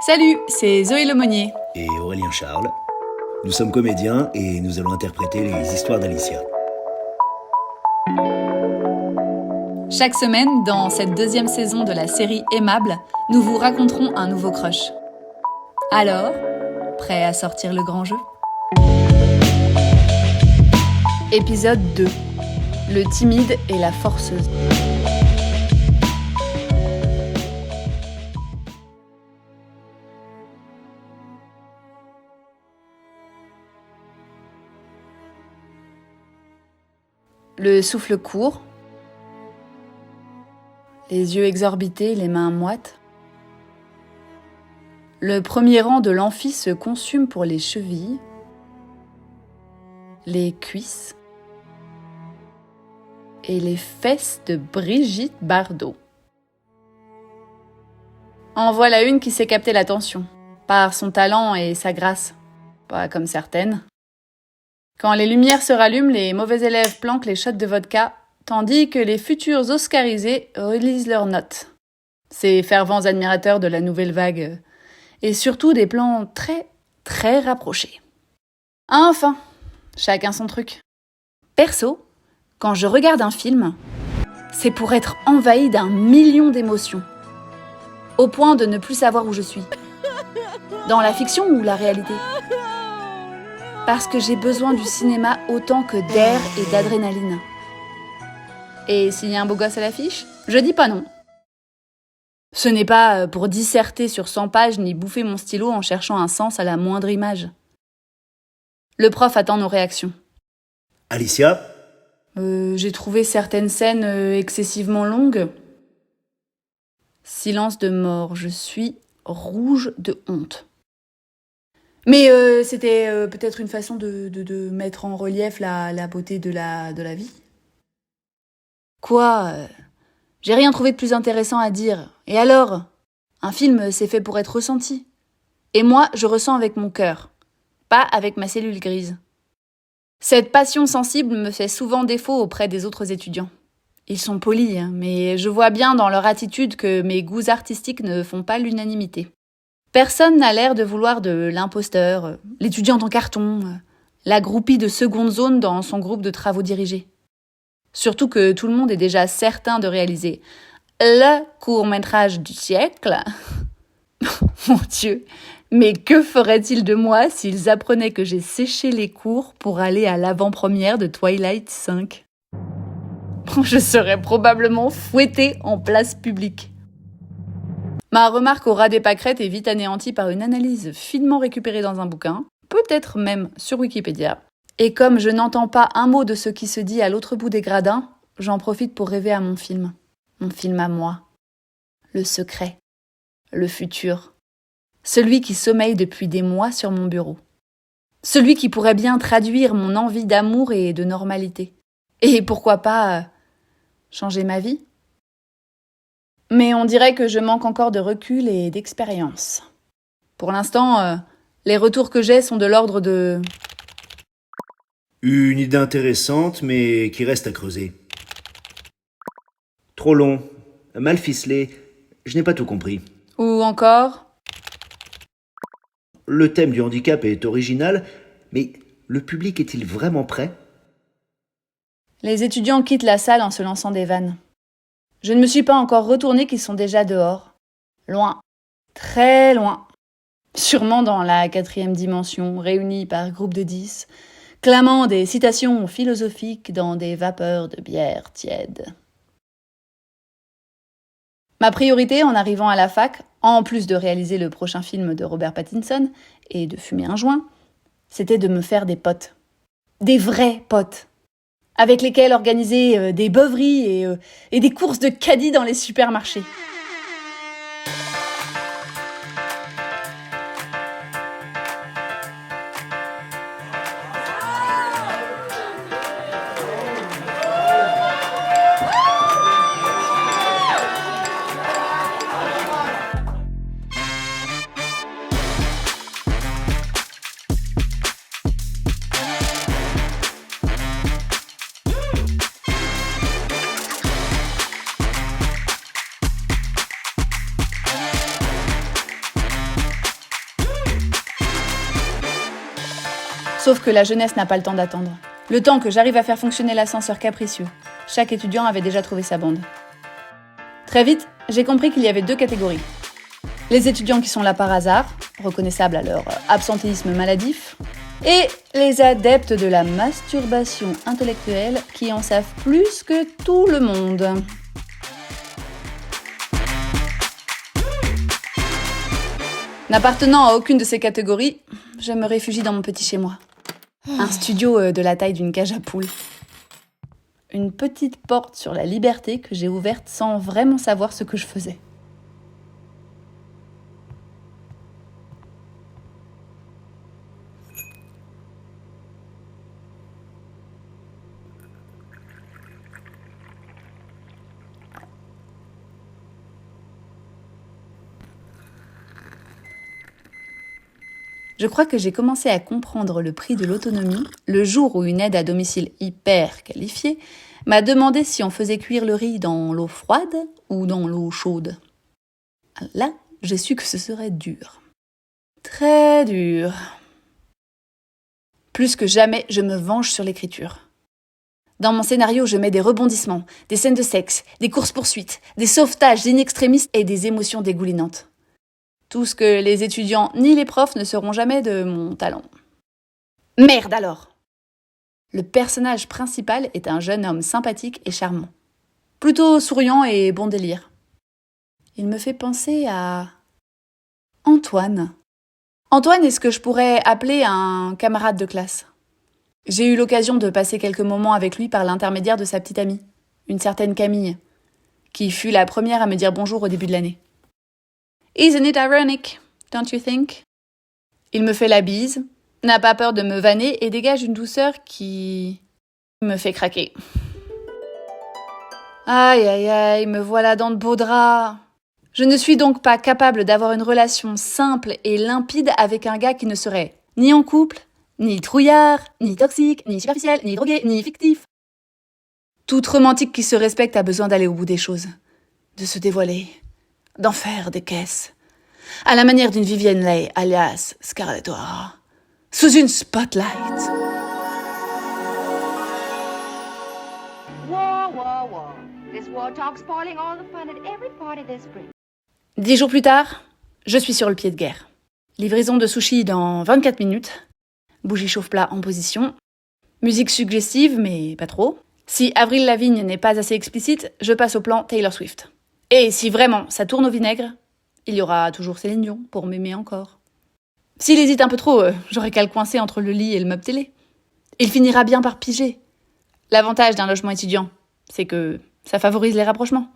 Salut, c'est Zoé Lemonnier. Et Aurélien Charles. Nous sommes comédiens et nous allons interpréter les histoires d'Alicia. Chaque semaine, dans cette deuxième saison de la série Aimable, nous vous raconterons un nouveau crush. Alors, prêt à sortir le grand jeu ? Épisode 2. Le timide et la forceuse. Le souffle court, les yeux exorbités, les mains moites. Le premier rang de l'amphi se consume pour les chevilles, les cuisses et les fesses de Brigitte Bardot. En voilà une qui sait capter l'attention, par son talent et sa grâce, pas comme certaines. Quand les lumières se rallument, les mauvais élèves planquent les shots de vodka, tandis que les futurs oscarisés relisent leurs notes. Ces fervents admirateurs de la nouvelle vague, et surtout des plans très, très rapprochés. Enfin, chacun son truc. Perso, quand je regarde un film, c'est pour être envahi d'un million d'émotions, au point de ne plus savoir où je suis. Dans la fiction ou la réalité ? Parce que j'ai besoin du cinéma autant que d'air et d'adrénaline. Et s'il y a un beau gosse à l'affiche, je dis pas non. Ce n'est pas pour disserter sur 100 pages ni bouffer mon stylo en cherchant un sens à la moindre image. Le prof attend nos réactions. Alicia ? J'ai trouvé certaines scènes excessivement longues. Silence de mort, je suis rouge de honte. Mais c'était peut-être une façon de mettre en relief la beauté de la vie. Quoi j'ai rien trouvé de plus intéressant à dire. Et alors ? Un film, c'est fait pour être ressenti. Et moi, je ressens avec mon cœur, pas avec ma cellule grise. Cette passion sensible me fait souvent défaut auprès des autres étudiants. Ils sont polis, mais je vois bien dans leur attitude que mes goûts artistiques ne font pas l'unanimité. Personne n'a l'air de vouloir de l'imposteur, l'étudiante en carton, la groupie de seconde zone dans son groupe de travaux dirigés. Surtout que tout le monde est déjà certain de réaliser le court-métrage du siècle. Mon Dieu, mais que feraient-ils de moi s'ils apprenaient que j'ai séché les cours pour aller à l'avant-première de Twilight 5 ? Je serais probablement fouettée en place publique. Ma remarque au ras des pâquerettes est vite anéantie par une analyse finement récupérée dans un bouquin, peut-être même sur Wikipédia. Et comme je n'entends pas un mot de ce qui se dit à l'autre bout des gradins, j'en profite pour rêver à mon film à moi. Le secret, le futur, celui qui sommeille depuis des mois sur mon bureau. Celui qui pourrait bien traduire mon envie d'amour et de normalité. Et pourquoi pas changer ma vie ? Mais on dirait que je manque encore de recul et d'expérience. Pour l'instant, les retours que j'ai sont de l'ordre de... Une idée intéressante, mais qui reste à creuser. Trop long, mal ficelé, je n'ai pas tout compris. Ou encore... Le thème du handicap est original, mais le public est-il vraiment prêt ? Les étudiants quittent la salle en se lançant des vannes. Je ne me suis pas encore retournée qu'ils sont déjà dehors. Loin, très loin. Sûrement dans la 4e dimension, réunis par groupe de 10, clamant des citations philosophiques dans des vapeurs de bière tiède. Ma priorité en arrivant à la fac, en plus de réaliser le prochain film de Robert Pattinson et de fumer un joint, c'était de me faire des potes. Des vrais potes. Avec lesquels organiser des beuveries et des courses de caddie dans les supermarchés. Sauf que la jeunesse n'a pas le temps d'attendre. Le temps que j'arrive à faire fonctionner l'ascenseur capricieux, chaque étudiant avait déjà trouvé sa bande. Très vite, j'ai compris qu'il y avait 2 catégories. Les étudiants qui sont là par hasard, reconnaissables à leur absentéisme maladif, et les adeptes de la masturbation intellectuelle qui en savent plus que tout le monde. N'appartenant à aucune de ces catégories, je me réfugie dans mon petit chez-moi. Un studio de la taille d'une cage à poules. Une petite porte sur la liberté que j'ai ouverte sans vraiment savoir ce que je faisais. Je crois que j'ai commencé à comprendre le prix de l'autonomie le jour où une aide à domicile hyper qualifiée m'a demandé si on faisait cuire le riz dans l'eau froide ou dans l'eau chaude. Là, j'ai su que ce serait dur. Très dur. Plus que jamais, je me venge sur l'écriture. Dans mon scénario, je mets des rebondissements, des scènes de sexe, des courses-poursuites, des sauvetages in extremis et des émotions dégoulinantes. Tout ce que les étudiants ni les profs ne sauront jamais de mon talent. Merde alors! Le personnage principal est un jeune homme sympathique et charmant. Plutôt souriant et bon délire. Il me fait penser à Antoine. Antoine est ce que je pourrais appeler un camarade de classe. J'ai eu l'occasion de passer quelques moments avec lui par l'intermédiaire de sa petite amie, une certaine Camille, qui fut la première à me dire bonjour au début de l'année. Isn't it ironic, don't you think? Il me fait la bise, n'a pas peur de me vanner et dégage une douceur qui me fait craquer. Aïe aïe aïe, me voilà dans de beaux draps. Je ne suis donc pas capable d'avoir une relation simple et limpide avec un gars qui ne serait ni en couple, ni trouillard, ni toxique, ni superficiel, ni drogué, ni fictif. Toute romantique qui se respecte a besoin d'aller au bout des choses, de se dévoiler, d'en faire des caisses. À la manière d'une Vivienne Leigh, alias Scarlett O'Hara, sous une spotlight. War, war, war. This war talk's spoiling all the fun at every party this spring. 10 jours plus tard, je suis sur le pied de guerre. Livraison de sushis dans 24 minutes. Bougie chauffe-plat en position. Musique suggestive, mais pas trop. Si Avril Lavigne n'est pas assez explicite, je passe au plan Taylor Swift. Et si vraiment ça tourne au vinaigre, il y aura toujours Céline Dion pour m'aimer encore. S'il hésite un peu trop, j'aurai qu'à le coincer entre le lit et le meuble télé. Il finira bien par piger. L'avantage d'un logement étudiant, c'est que ça favorise les rapprochements.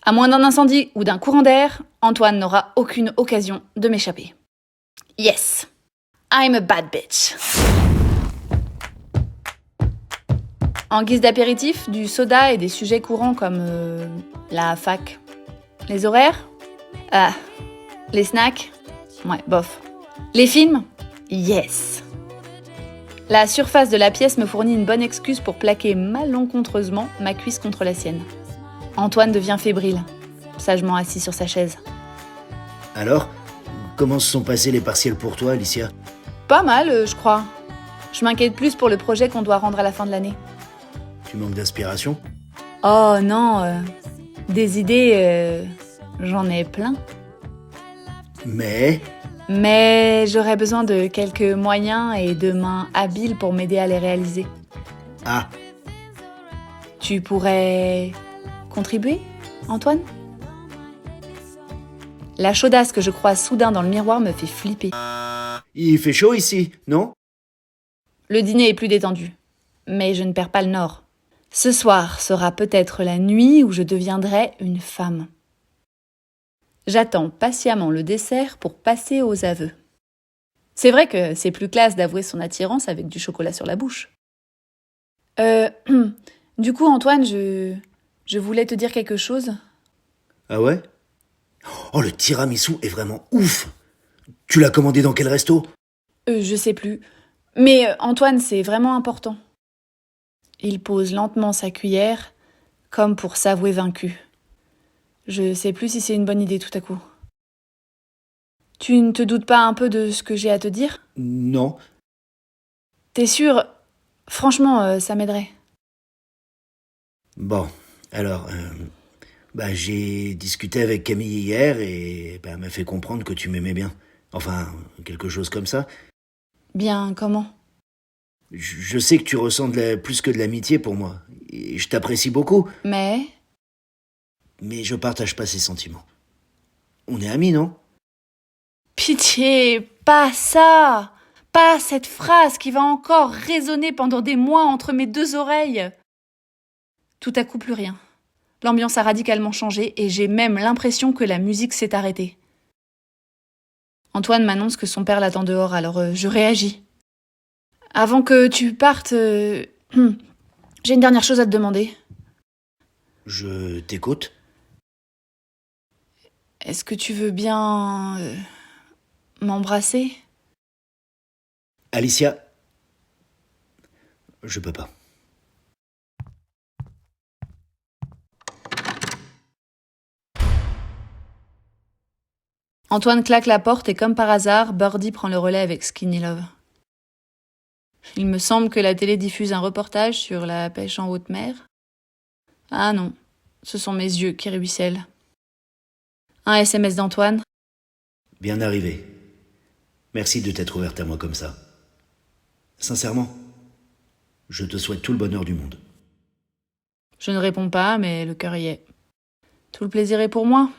À moins d'un incendie ou d'un courant d'air, Antoine n'aura aucune occasion de m'échapper. Yes, I'm a bad bitch. En guise d'apéritif, du soda et des sujets courants comme la fac. Les horaires? Ah, les snacks? Ouais, bof. Les films? Yes. La surface de la pièce me fournit une bonne excuse pour plaquer malencontreusement ma cuisse contre la sienne. Antoine devient fébrile, sagement assis sur sa chaise. Alors, comment se sont passés les partiels pour toi, Alicia? Pas mal, je crois. Je m'inquiète plus pour le projet qu'on doit rendre à la fin de l'année. Tu manques d'inspiration? Oh non, des idées, j'en ai plein. Mais j'aurais besoin de quelques moyens et de mains habiles pour m'aider à les réaliser. Ah, Tu pourrais contribuer, Antoine? La chaudasse que je croise soudain dans le miroir me fait flipper. il fait chaud ici, non? Le dîner est plus détendu, mais je ne perds pas le nord. Ce soir sera peut-être la nuit où je deviendrai une femme. J'attends patiemment le dessert pour passer aux aveux. C'est vrai que c'est plus classe d'avouer son attirance avec du chocolat sur la bouche. Du coup, Antoine, je voulais te dire quelque chose. Ah ouais? Oh, le tiramisu est vraiment ouf! Tu l'as commandé dans quel resto? Je sais plus. Mais Antoine, c'est vraiment important. Il pose lentement sa cuillère, comme pour s'avouer vaincu. Je sais plus si c'est une bonne idée tout à coup. Tu ne te doutes pas un peu de ce que j'ai à te dire? Non. T'es sûr? Franchement, ça m'aiderait. Bon, alors, j'ai discuté avec Camille hier et elle m'a fait comprendre que tu m'aimais bien. Enfin, quelque chose comme ça. Bien, comment? Je sais que tu ressens plus que de l'amitié pour moi. Et je t'apprécie beaucoup, Mais... mais je partage pas ces sentiments. On est amis, non? Pitié, pas ça! Pas cette phrase qui va encore résonner pendant des mois entre mes deux oreilles. Tout à coup, plus rien. L'ambiance a radicalement changé et j'ai même l'impression que la musique s'est arrêtée. Antoine m'annonce que son père l'attend dehors, alors je réagis. Avant que tu partes, j'ai une dernière chose à te demander. Je t'écoute. Est-ce que tu veux bien m'embrasser? Alicia, je peux pas. Antoine claque la porte et comme par hasard, Birdie prend le relais avec Skinny Love. Il me semble que la télé diffuse un reportage sur la pêche en haute mer. Ah non, ce sont mes yeux qui ruissellent. Un SMS d'Antoine. Bien arrivé. Merci de t'être ouverte à moi comme ça. Sincèrement, je te souhaite tout le bonheur du monde. Je ne réponds pas, mais le cœur y est. Tout le plaisir est pour moi.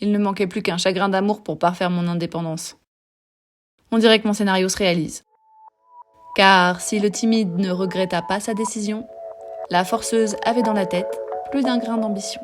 Il ne manquait plus qu'un chagrin d'amour pour parfaire mon indépendance. On dirait que mon scénario se réalise. Car si le timide ne regretta pas sa décision, la forceuse avait dans la tête plus d'un grain d'ambition.